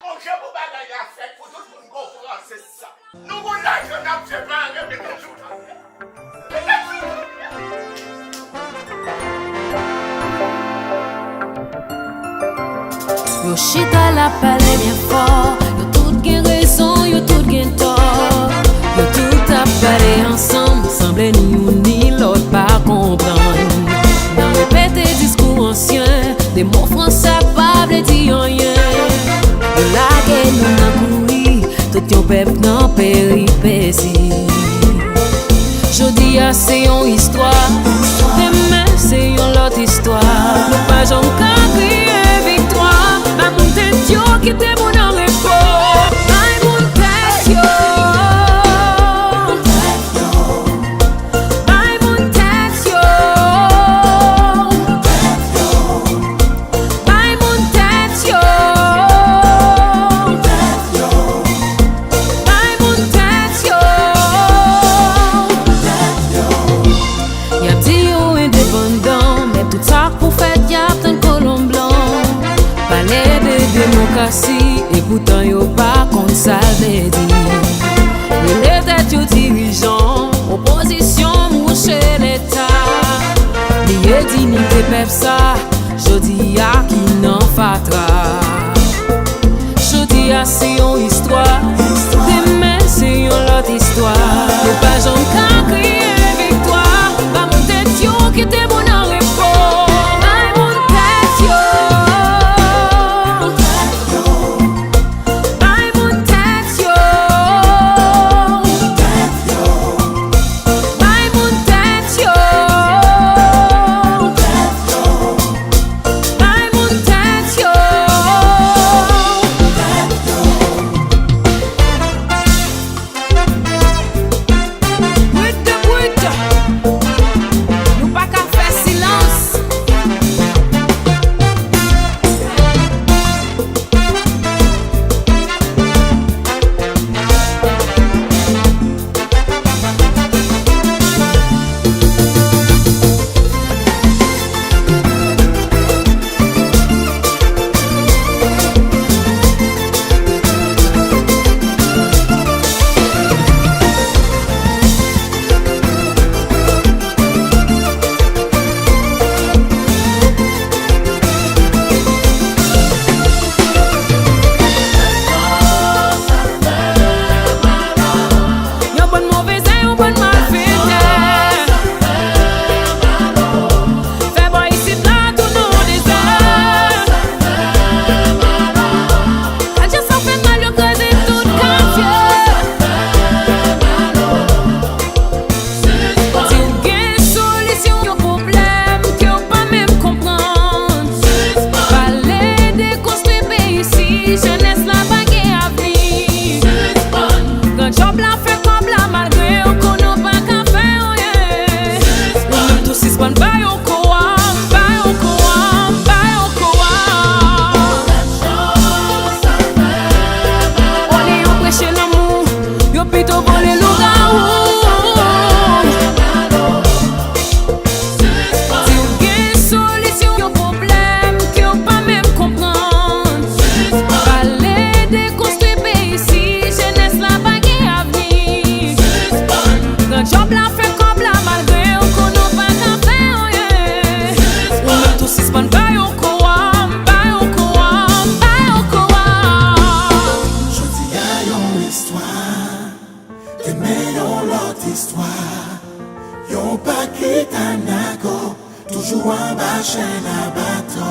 Yo chita la pale bien fort, yo tout gen raison, yo tout gen tort. Yo tout a parlé ensemble, semble ni ou ni l'autre pas comprendre. Dans répété discours ancien, des mots français pas vle di rien. Yo la gen nou nan kouri, tout yon pep nan péripétie. Jodi a c'est yon histoire, demain c'est yon l'autre histoire. Nou pa jom ka kriye victoire. Ba moun tèt yo ki te moun an repos. Bay moun tèt yo. Bay moun tèt yo. Bay moun tèt yo. Bay moun tèt yo. Y'a di yo indépendant, mais tout ça pour fête y'a tan colon blanc. Palais de démocratie, et pourtant yo pas contre ça veut dire. Les têtes yo dirigeants, opposition mouche l'État. Liye dignité pep ça, jodi a qui n'en fatra. Jodi a c'est yon histoire, demain c'est yon l'autre histoire. Yo pas jom ka kriye victoire, ba moun tèt yo qui te bon en repos. Bay moun tèt yo. Yon pa ki tanako, toujou an ba chen a bato.